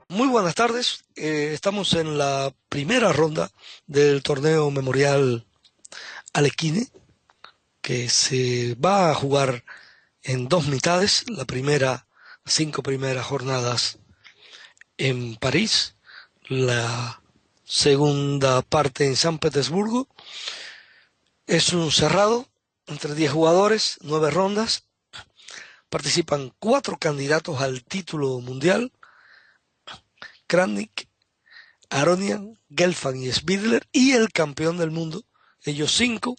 Muy buenas tardes, estamos en la primera ronda del torneo Memorial Alekhine, que se va a jugar en dos mitades, la primera, 5 primeras jornadas en París, la segunda parte en San Petersburgo. Es un cerrado entre 10 jugadores, 9 rondas, participan 4 candidatos al título mundial: Kramnik, Aronian, Gelfand y Schindler, y el campeón del mundo, ellos 5,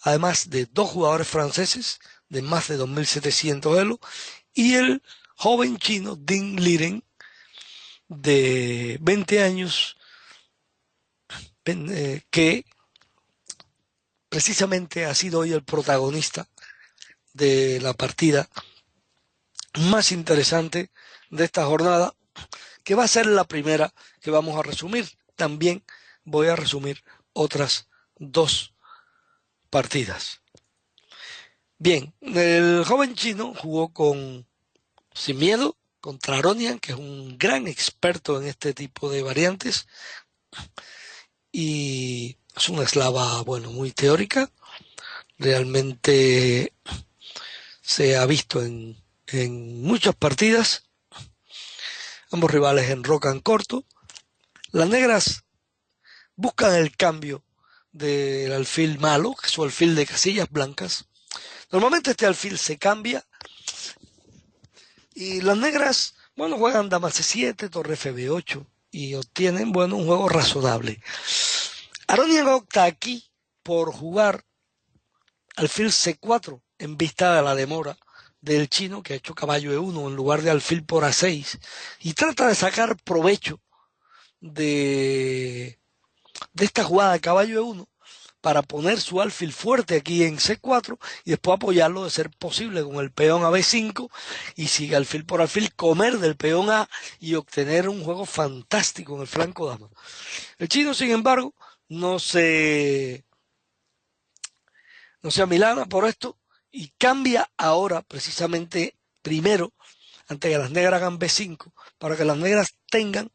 además de 2 jugadores franceses de más de 2.700 elos, y el joven chino Ding Liren, de 20 años, que precisamente ha sido hoy el protagonista de la partida más interesante de esta jornada, que va a ser la primera que vamos a resumir. También voy a resumir otras 2 partidas. Bien, el joven chino jugó sin miedo contra Aronian, que es un gran experto en este tipo de variantes, y es una eslava, bueno, muy teórica. Realmente se ha visto en muchas partidas. Ambos rivales enrocan corto. Las negras buscan el cambio del alfil malo, que es su alfil de casillas blancas. Normalmente este alfil se cambia y las negras, bueno, juegan dama c7, torre fb8 y obtienen, bueno, un juego razonable. Aronian opta aquí por jugar alfil c4 en vista de la demora del chino, que ha hecho caballo e1 en lugar de alfil por a6, y trata de sacar provecho de esta jugada de caballo e1 para poner su alfil fuerte aquí en c4 y después apoyarlo, de ser posible, con el peón a b5, y sigue alfil por alfil, comer del peón a y obtener un juego fantástico en el flanco dama. El chino, sin embargo, no se amilana por esto y cambia ahora, precisamente primero, antes que las negras hagan b5, para que las negras tengan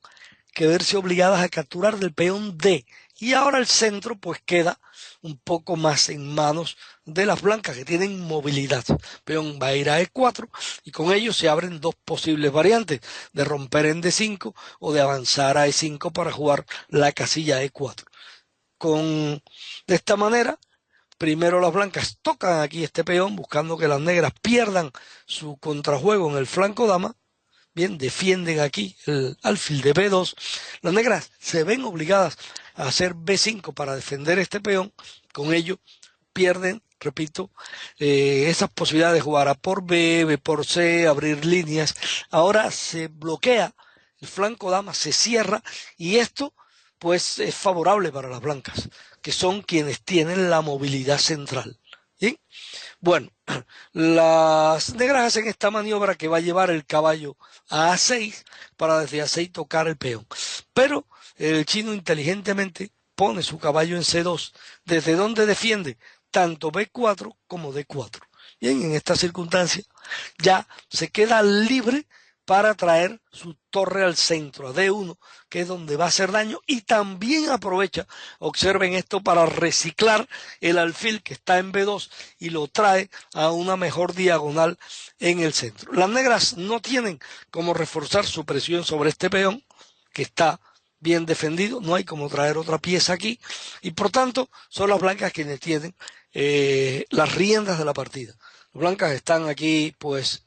que verse obligadas a capturar del peón d. Y ahora el centro pues queda un poco más en manos de las blancas, que tienen movilidad. El peón va a ir a e4 y con ello se abren 2 posibles variantes: de romper en d5 o de avanzar a e5 para jugar la casilla e4. De esta manera, primero las blancas tocan aquí este peón, buscando que las negras pierdan su contrajuego en el flanco dama. Bien, defienden aquí el alfil de b2. Las negras se ven obligadas a hacer b5 para defender este peón. Con ello pierden, repito, esas posibilidades de jugar a por b, b por c, abrir líneas. Ahora se bloquea el flanco dama, se cierra, y esto pues es favorable para las blancas, que son quienes tienen la movilidad central. ¿Bien? Bueno, las negras hacen esta maniobra que va a llevar el caballo a a6 para desde a6 tocar el peón. Pero el chino inteligentemente pone su caballo en c2, desde donde defiende tanto b4 como d4. Bien, en esta circunstancia ya se queda libre para traer su torre al centro, a d1, que es donde va a hacer daño, y también aprovecha, observen esto, para reciclar el alfil que está en b2 y lo trae a una mejor diagonal en el centro. Las negras no tienen cómo reforzar su presión sobre este peón, que está bien defendido, no hay como traer otra pieza aquí, y por tanto son las blancas quienes tienen las riendas de la partida. Las blancas están aquí pues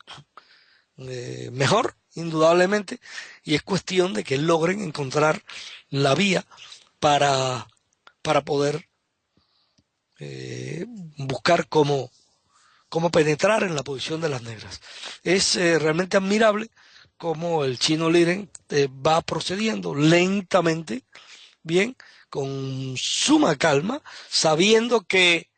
mejor, indudablemente, y es cuestión de que logren encontrar la vía para poder buscar cómo penetrar en la posición de las negras. Es realmente admirable cómo el chino Liren va procediendo lentamente, bien, con suma calma, sabiendo que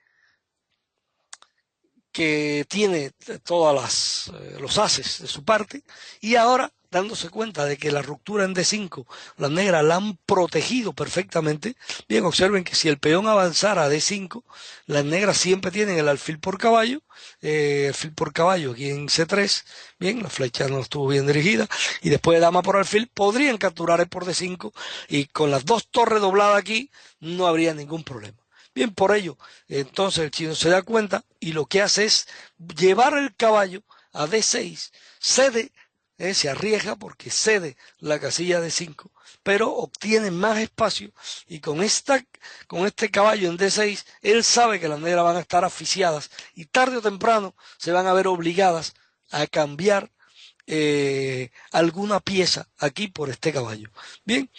tiene todas los ases de su parte, y ahora dándose cuenta de que la ruptura en D5, las negras la han protegido perfectamente. Bien, observen que si el peón avanzara a D5, las negras siempre tienen el alfil por caballo, alfil por caballo aquí en C3, bien, la flecha no estuvo bien dirigida, y después de dama por alfil podrían capturar el por D5, y con las dos torres dobladas aquí no habría ningún problema. Bien, por ello, entonces el chino se da cuenta y lo que hace es llevar el caballo a D6, cede, se arriesga porque cede la casilla de 5, pero obtiene más espacio y con este caballo en D6, él sabe que las negras van a estar asfixiadas y tarde o temprano se van a ver obligadas a cambiar alguna pieza aquí por este caballo. Bien,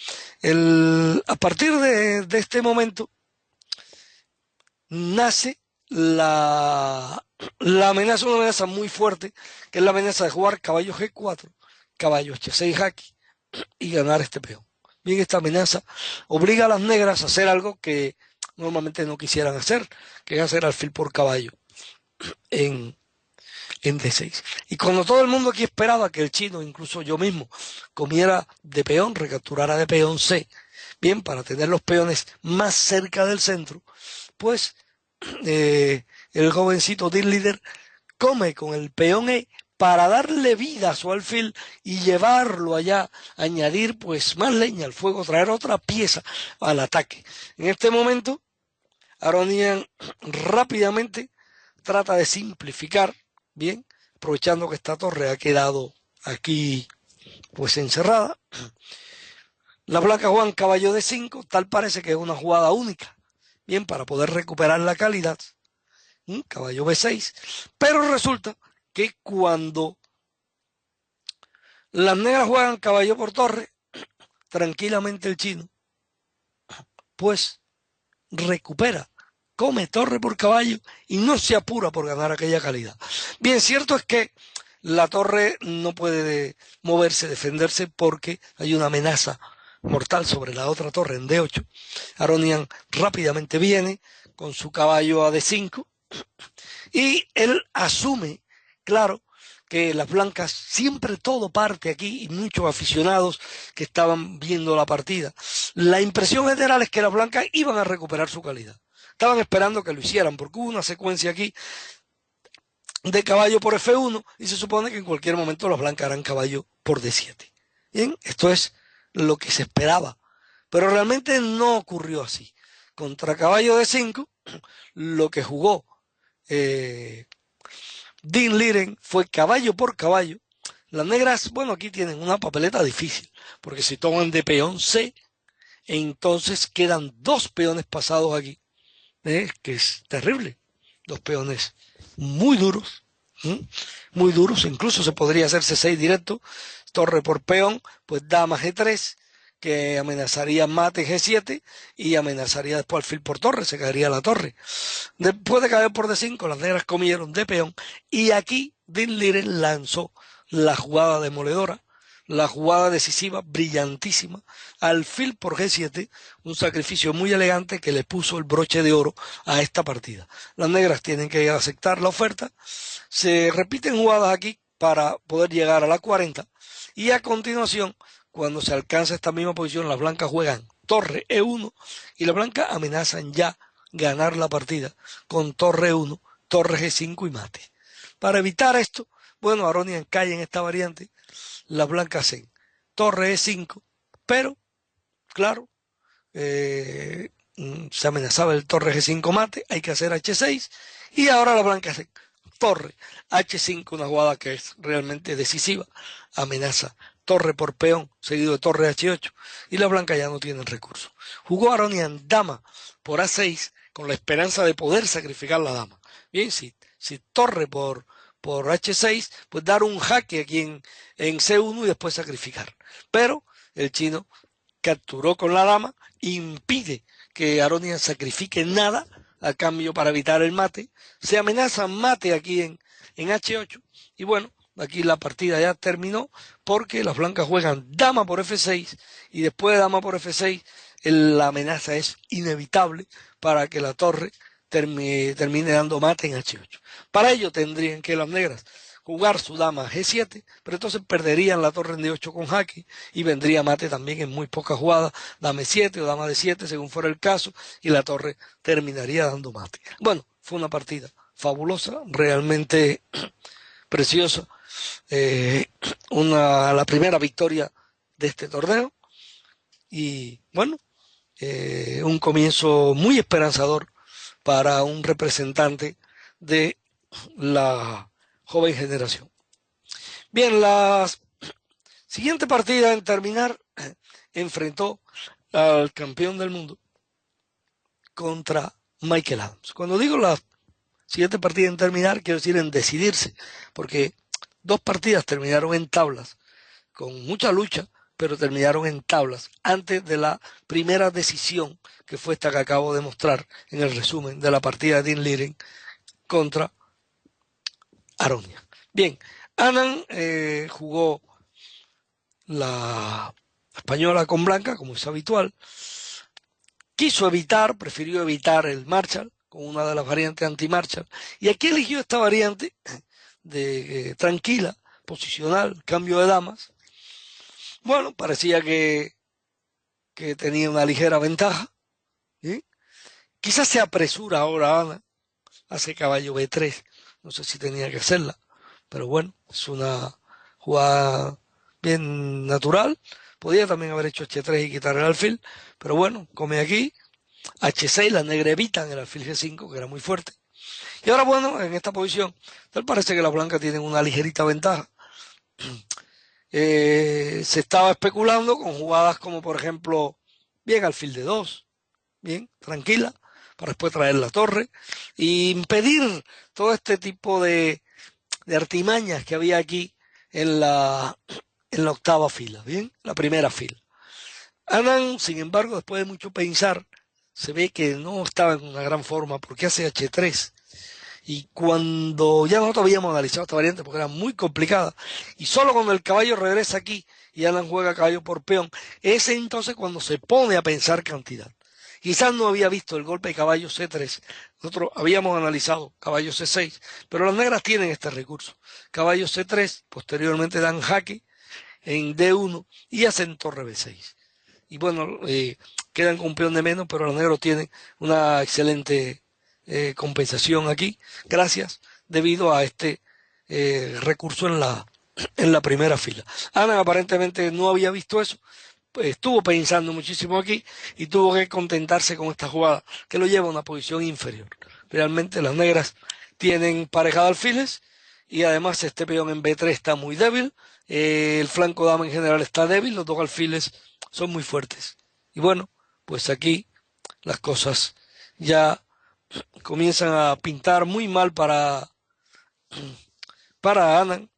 a partir de este momento nace la amenaza, una amenaza muy fuerte, que es la amenaza de jugar caballo G4, caballo H6 jaque y ganar este peón. Bien, esta amenaza obliga a las negras a hacer algo que normalmente no quisieran hacer, que es hacer alfil por caballo en D6. Y cuando todo el mundo aquí esperaba que el chino, incluso yo mismo, comiera de peón, recapturara de peón C, bien, para tener los peones más cerca del centro, pues el jovencito Dean Leader come con el peón E para darle vida a su alfil y llevarlo allá, añadir pues más leña al fuego, traer otra pieza al ataque. En este momento, Aronian rápidamente trata de simplificar, bien, aprovechando que esta torre ha quedado aquí pues encerrada. La blanca juegan caballo de 5, tal parece que es una jugada única, bien, para poder recuperar la calidad. Caballo B6, pero resulta que cuando las negras juegan caballo por torre, tranquilamente el chino, pues recupera, come torre por caballo y no se apura por ganar aquella calidad. Bien, cierto es que la torre no puede moverse, defenderse, porque hay una amenaza mortal sobre la otra torre en D8. Aronian rápidamente viene con su caballo a D5, y él asume, claro, que las blancas, siempre todo parte aquí, y muchos aficionados que estaban viendo la partida, la impresión general es que las blancas iban a recuperar su calidad. Estaban esperando que lo hicieran, porque hubo una secuencia aquí de caballo por F1, y se supone que en cualquier momento las blancas harán caballo por D7. Bien, esto es lo que se esperaba, pero realmente no ocurrió así. Contra caballo D5, lo que jugó Dean Liren fue caballo por caballo. Las negras, bueno, aquí tienen una papeleta difícil, porque si toman de peón C, entonces quedan dos peones pasados aquí, que es terrible. Dos peones muy duros, muy duros, incluso se podría hacer C6 directo, torre por peón, pues dama G3, que amenazaría mate G7 y amenazaría después alfil por torre, se caería la torre. Después de caer por D5, las negras comieron de peón y aquí Dean Liren lanzó la jugada demoledora, la jugada decisiva, brillantísima, alfil por G7, un sacrificio muy elegante que le puso el broche de oro a esta partida. Las negras tienen que aceptar la oferta, se repiten jugadas aquí para poder llegar a la 40 y a continuación, cuando se alcanza esta misma posición, las blancas juegan torre E1 y las blancas amenazan ya ganar la partida con torre E1, torre G5 y mate. Para evitar esto, bueno, Aronian cae en esta variante, las blancas hacen torre E5, pero, claro, se amenazaba el torre G5 mate, hay que hacer H6, y ahora las blancas hacen torre H5, una jugada que es realmente decisiva, amenaza torre por peón, seguido de torre H8, y las blancas ya no tienen recursos. Jugó Aronian dama por A6, con la esperanza de poder sacrificar la dama. Bien, si torre por H6, pues dar un jaque aquí en C1 y después sacrificar. Pero el chino capturó con la dama, impide que Aronian sacrifique nada a cambio para evitar el mate, se amenaza mate aquí en H8, y bueno, aquí la partida ya terminó porque las blancas juegan dama por F6 y después de dama por F6 la amenaza es inevitable para que la torre termine dando mate en H8. Para ello tendrían que las negras jugar su dama G7, pero entonces perderían la torre en D8 con jaque y vendría mate también en muy pocas jugadas, dama E7 o dama D7 según fuera el caso, y la torre terminaría dando mate. Bueno, fue una partida fabulosa, realmente preciosa, la primera victoria de este torneo y bueno, un comienzo muy esperanzador para un representante de la joven generación. Bien, la siguiente partida en terminar enfrentó al campeón del mundo contra Michael Adams. Cuando digo la siguiente partida en terminar, quiero decir en decidirse, porque dos partidas terminaron en tablas, con mucha lucha, pero terminaron en tablas, antes de la primera decisión, que fue esta que acabo de mostrar en el resumen de la partida de Dean Liren contra Aronia. Bien, Anand jugó la española con blanca, como es habitual. Prefirió evitar el Marshall, con una de las variantes anti-Marshall, y aquí eligió esta variante de tranquila, posicional, cambio de damas. Bueno, parecía que tenía una ligera ventaja. ¿Sí? Quizás se apresura ahora Ana, hace caballo B3, no sé si tenía que hacerla, pero bueno, es una jugada bien natural. Podía también haber hecho H3 y quitar el alfil, pero bueno, come aquí. H6, la negra evitan el alfil G5, que era muy fuerte. Y ahora, bueno, en esta posición, tal parece que las blancas tienen una ligerita ventaja. Se estaba especulando con jugadas como, por ejemplo, bien alfil de 2, bien, tranquila, para después traer la torre e impedir todo este tipo de artimañas que había aquí en la octava fila, bien, la primera fila. Anand, sin embargo, después de mucho pensar, se ve que no estaba en una gran forma porque hace H3. Y cuando ya nosotros habíamos analizado esta variante porque era muy complicada, y solo cuando el caballo regresa aquí y Anand juega caballo por peón, es entonces cuando se pone a pensar cantidad. Quizás no había visto el golpe de caballo C3. Nosotros habíamos analizado caballo C6, pero las negras tienen este recurso. Caballo C3, posteriormente dan jaque en D1 y hacen torre B6. Y bueno, quedan con un peón de menos, pero los negros tienen una excelente compensación aquí, gracias, debido a este recurso en la primera fila. Anand aparentemente no había visto eso, pues estuvo pensando muchísimo aquí y tuvo que contentarse con esta jugada que lo lleva a una posición inferior. Realmente las negras tienen pareja de alfiles y además este peón en B3 está muy débil, el flanco dama en general está débil, los dos alfiles son muy fuertes. Y bueno, pues aquí las cosas ya comienzan a pintar muy mal para Anand.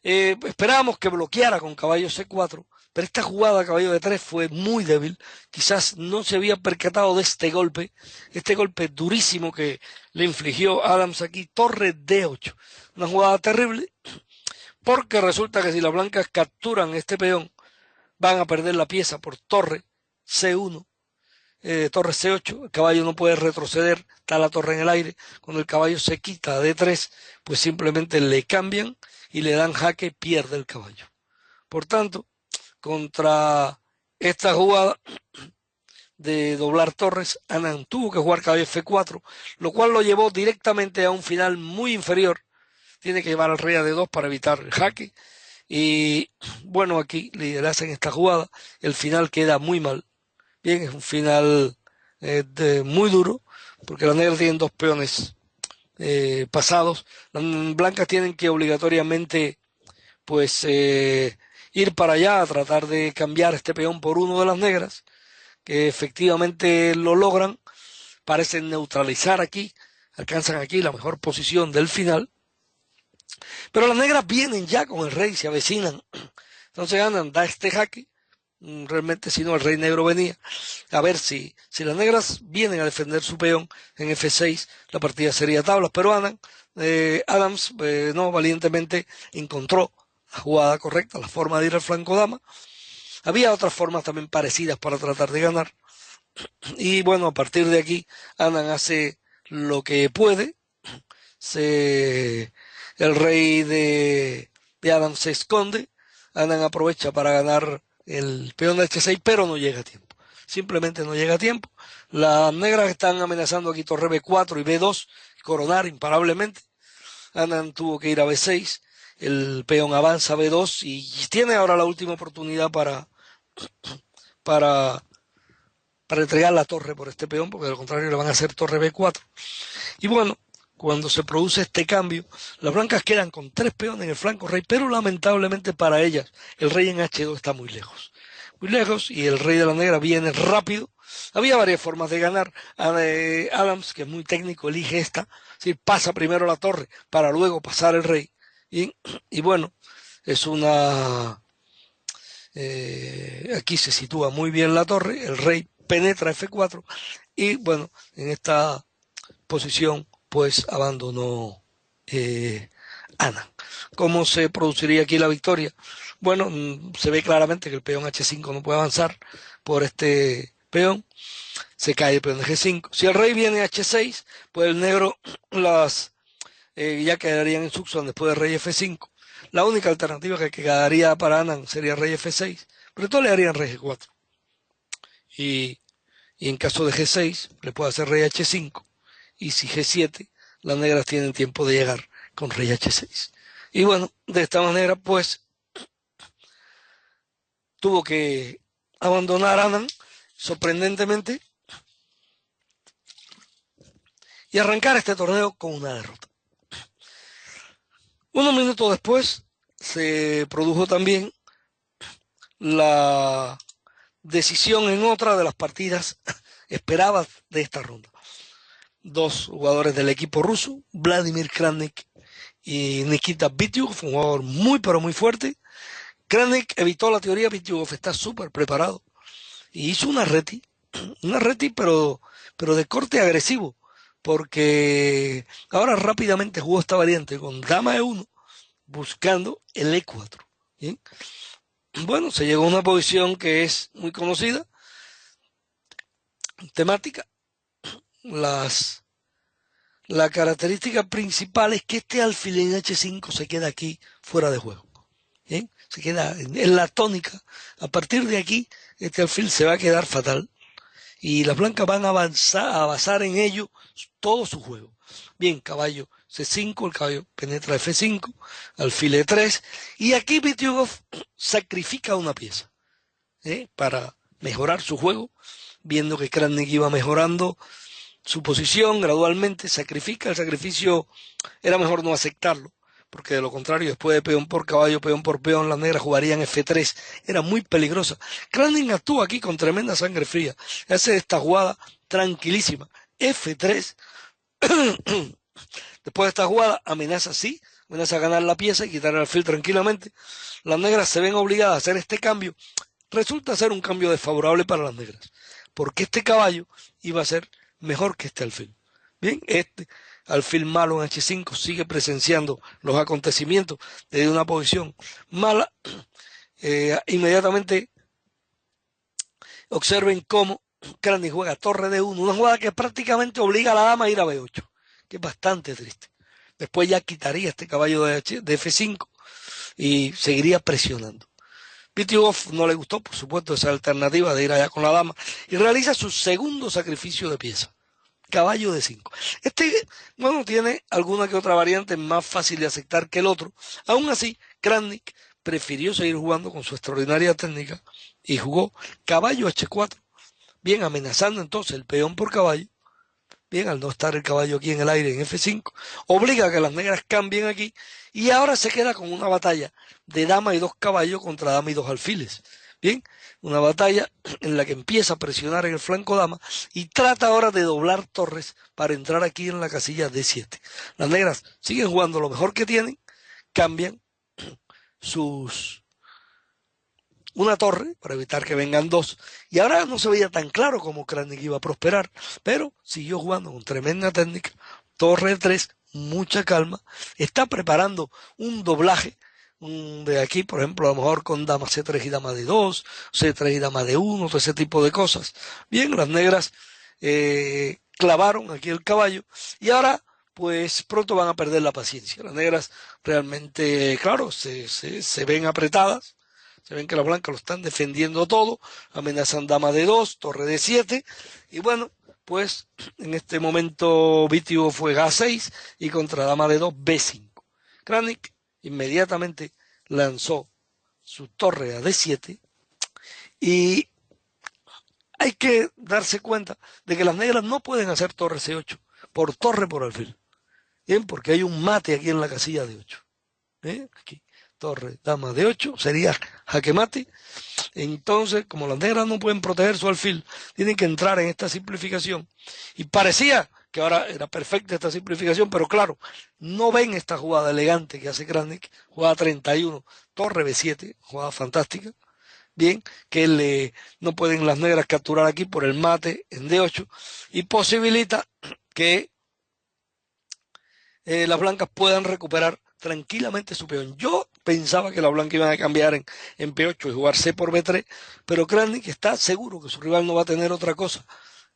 Esperábamos que bloqueara con caballo C4, pero esta jugada caballo D3 fue muy débil. Quizás no se había percatado de este golpe durísimo que le infligió Adams aquí, torre D8. Una jugada terrible, porque resulta que si las blancas capturan este peón, van a perder la pieza por torre C1, torre C8, el caballo no puede retroceder, está la torre en el aire. Cuando el caballo se quita de D3, pues simplemente le cambian y le dan jaque, pierde el caballo. Por tanto, contra esta jugada de doblar torres, Anand tuvo que jugar caballo F4, lo cual lo llevó directamente a un final muy inferior. Tiene que llevar al rey a D2 para evitar el jaque. Y bueno, aquí le hacen esta jugada, el final queda muy mal. Bien, es un final muy duro, porque las negras tienen dos peones pasados. Las blancas tienen que obligatoriamente pues ir para allá a tratar de cambiar este peón por uno de las negras, que efectivamente lo logran, parecen neutralizar aquí, alcanzan aquí la mejor posición del final, pero las negras vienen ya con el rey, se avecinan, entonces Anand da este jaque. Realmente si no el rey negro venía a ver si las negras vienen a defender su peón en F6, la partida sería tablas, pero Adams no valientemente encontró la jugada correcta, la forma de ir al flanco dama. Había otras formas también parecidas para tratar de ganar y bueno, a partir de aquí Anand hace lo que puede, se El rey de Adams se esconde. Adams aprovecha para ganar el peón de H6, pero no llega a tiempo. Simplemente no llega a tiempo. Las negras están amenazando aquí torre B4 y B2, coronar imparablemente. Adams tuvo que ir a B6. El peón avanza a B2 y tiene ahora la última oportunidad para entregar la torre por este peón, porque de lo contrario le van a hacer torre B4. Y bueno, cuando se produce este cambio, las blancas quedan con 3 peones en el flanco rey, pero lamentablemente para ellas, el rey en H2 está muy lejos. Muy lejos, y el rey de la negra viene rápido. Había varias formas de ganar. Adams, que es muy técnico, elige esta, es decir, pasa primero la torre para luego pasar el rey. Y bueno, es una... aquí se sitúa muy bien la torre, el rey penetra F4 y bueno, en esta posición pues abandonó Ana. ¿Cómo se produciría aquí la victoria? Bueno, se ve claramente que el peón H5 no puede avanzar por este peón, se cae el peón de G5. Si el rey viene a H6, pues el negro ya quedarían en Suxuan después de rey F5. La única alternativa que quedaría para Anand sería rey F6, pero entonces le harían rey G4. Y en caso de G6, le puede hacer rey H5. Y si G7, las negras tienen tiempo de llegar con rey H6. Y bueno, de esta manera, pues, tuvo que abandonar Anand, sorprendentemente, y arrancar este torneo con una derrota. Unos minutos después se produjo también la decisión en otra de las partidas esperadas de esta ronda. 2 jugadores del equipo ruso, Vladimir Kramnik y Nikita Bityugov, un jugador muy pero muy fuerte. Kramnik evitó la teoría, Bityugov está súper preparado y hizo una reti pero de corte agresivo, porque ahora rápidamente jugó esta variante con dama E1 buscando el E4. ¿Bien? Bueno, se llegó a una posición que es muy conocida, temática. La característica principal es que este alfil en H5 se queda aquí fuera de juego. ¿Bien? Se queda en la tónica. A partir de aquí, este alfil se va a quedar fatal. Y las blancas van a basar en ello todo su juego. Bien, caballo C5, el caballo penetra F5, alfil E3. Y aquí Bityugov sacrifica una pieza para mejorar su juego, viendo que Kramnik iba mejorando su posición gradualmente, sacrifica. El sacrificio era mejor no aceptarlo, porque de lo contrario, después de peón por caballo, peón por peón, las negras jugarían F3, era muy peligrosa. Kramnik actúa aquí con tremenda sangre fría, hace esta jugada tranquilísima, F3, después de esta jugada amenaza a ganar la pieza y quitar el alfil tranquilamente. Las negras se ven obligadas a hacer este cambio, resulta ser un cambio desfavorable para las negras, porque este caballo iba a ser mejor que este alfil. Bien, este alfil malo en H5 sigue presenciando los acontecimientos desde una posición mala. Inmediatamente observen cómo Kramnik juega torre D1, una jugada que prácticamente obliga a la dama a ir a B8, que es bastante triste. Después ya quitaría este caballo de F5 y seguiría presionando. Bityugov no le gustó, por supuesto, esa alternativa de ir allá con la dama y realiza su segundo sacrificio de pieza. Caballo de 5. Bueno, tiene alguna que otra variante más fácil de aceptar que el otro. Aún así, Kramnik prefirió seguir jugando con su extraordinaria técnica y jugó caballo H4. Bien, amenazando entonces el peón por caballo. Bien, al no estar el caballo aquí en el aire en F5, obliga a que las negras cambien aquí y ahora se queda con una batalla de dama y 2 caballos contra dama y 2 alfiles. Bien, una batalla en la que empieza a presionar en el flanco dama y trata ahora de doblar torres para entrar aquí en la casilla D7. Las negras siguen jugando lo mejor que tienen, cambian una torre para evitar que vengan 2 y ahora no se veía tan claro cómo Kramnik iba a prosperar, pero siguió jugando con tremenda técnica, torre 3, mucha calma, está preparando un doblaje de aquí, por ejemplo, a lo mejor con dama C3 y dama D2, C3 y dama D1, todo ese tipo de cosas. Bien, las negras clavaron aquí el caballo y ahora pues pronto van a perder la paciencia. Las negras realmente, claro, se ven apretadas, se ven que las blancas lo están defendiendo todo, amenazan dama de 2, torre de 7, y bueno, pues en este momento Vitio fue A6 y contra dama de 2, B5. Kránik inmediatamente lanzó su torre a D7 y hay que darse cuenta de que las negras no pueden hacer torre C8 por torre por alfil. Bien, porque hay un mate aquí en la casilla de 8. Aquí, torre, dama de 8, sería jaque mate. Entonces, como las negras no pueden proteger su alfil, tienen que entrar en esta simplificación. Y parecía que ahora era perfecta esta simplificación, pero claro, no ven esta jugada elegante que hace Kránik, jugada 31, torre B7, jugada fantástica. Bien, que no pueden las negras capturar aquí por el mate en D8 y posibilita que las blancas puedan recuperar tranquilamente su peón. Yo pensaba que las blancas iban a cambiar en P8 y jugar C por B3, pero Kránik está seguro que su rival no va a tener otra cosa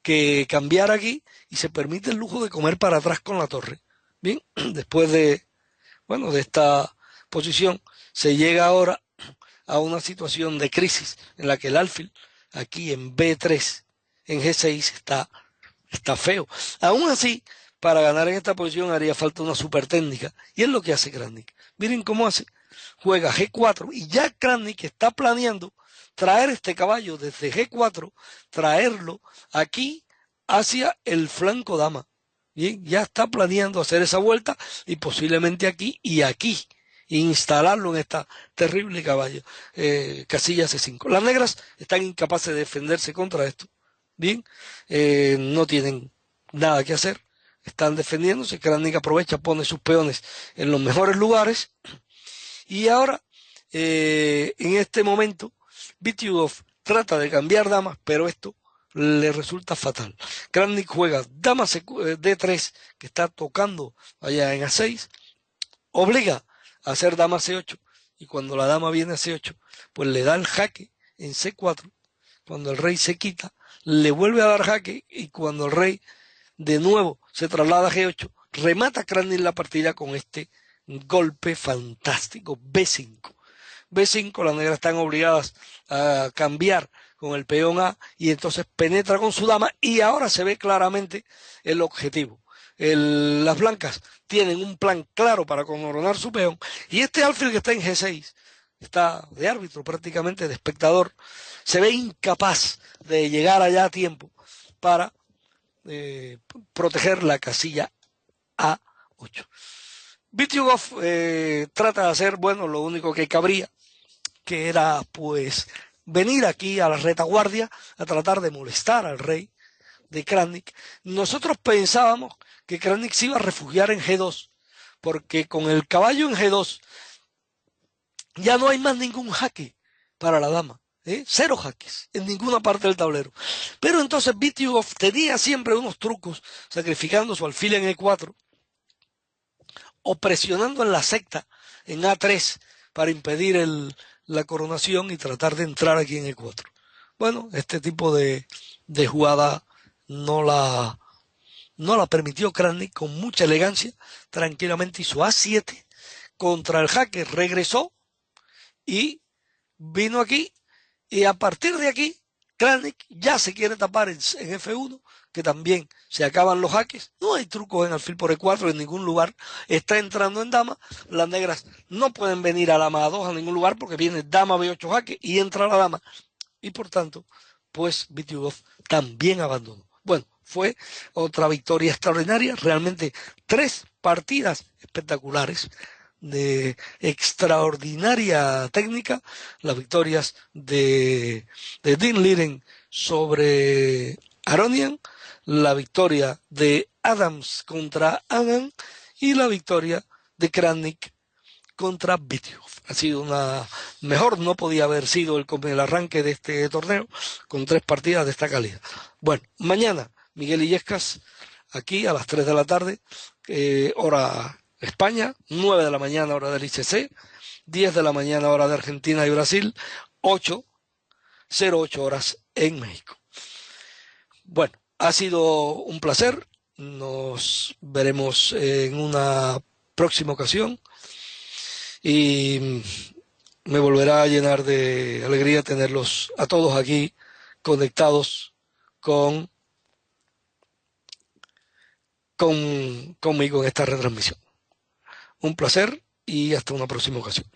que cambiar aquí y se permite el lujo de comer para atrás con la torre. Bien, después de esta posición se llega ahora a una situación de crisis en la que el alfil aquí en B3, en G6 está feo. Aún así, para ganar en esta posición haría falta una super técnica y es lo que hace Kránik. Miren cómo hace. Juega G4 y ya Kránik está planeando traer este caballo desde G4, traerlo aquí hacia el flanco dama. Bien, ya está planeando hacer esa vuelta y posiblemente aquí y aquí instalarlo en esta terrible casilla C5. Las negras están incapaces de defenderse contra esto. Bien, no tienen nada que hacer, están defendiéndose. Kránik aprovecha, pone sus peones en los mejores lugares y ahora en este momento Vityugov trata de cambiar damas, pero esto le resulta fatal. Kránik juega dama D3, que está tocando allá en A6, obliga a hacer dama C8 y cuando la dama viene a C8 pues le da el jaque en C4. Cuando el rey se quita le vuelve a dar jaque y cuando el rey de nuevo se traslada a G8 remata Kránik la partida con este golpe fantástico. B5. B5, las negras están obligadas a cambiar con el peón A y entonces penetra con su dama y ahora se ve claramente el objetivo. Las blancas tienen un plan claro para coronar su peón y este alfil que está en G6, está de árbitro prácticamente, de espectador, se ve incapaz de llegar allá a tiempo para proteger la casilla A8. Vityugov trata de hacer, lo único que cabría, que era pues venir aquí a la retaguardia a tratar de molestar al rey de Kránik. Nosotros pensábamos que Kránik se iba a refugiar en G2, porque con el caballo en G2 ya no hay más ningún jaque para la dama. Cero jaques en ninguna parte del tablero. Pero entonces Vityugov tenía siempre unos trucos, sacrificando su alfil en E4 o presionando en la secta en A3 para impedir la coronación y tratar de entrar aquí en E4. Bueno, este tipo de jugada no la permitió Kránik con mucha elegancia, tranquilamente hizo A7 contra el jaque, regresó y vino aquí y a partir de aquí Kránik ya se quiere tapar en F1, que también se acaban los jaques, no hay trucos en alfil por E4 en ningún lugar, está entrando en dama, las negras no pueden venir a dama A2 a ningún lugar porque viene dama B8 jaque y entra la dama y por tanto pues Vityugov también abandonó. Bueno, fue otra victoria extraordinaria, realmente 3 partidas espectaculares de extraordinaria técnica, las victorias de Dean Liren sobre Aronian, la victoria de Adams contra Anand y la victoria de Kránik contra Vityugov. Ha sido mejor no podía haber sido el arranque de este torneo con 3 partidas de esta calidad. Bueno, mañana Miguel Illescas aquí a las 3 de la tarde, hora España, 9 de la mañana hora del ICC, 10 de la mañana hora de Argentina y Brasil, 8:08 horas en México. Bueno, ha sido un placer Nos veremos en una próxima ocasión y me volverá a llenar de alegría tenerlos a todos aquí conectados con, conmigo en esta retransmisión. Un placer y hasta una próxima ocasión.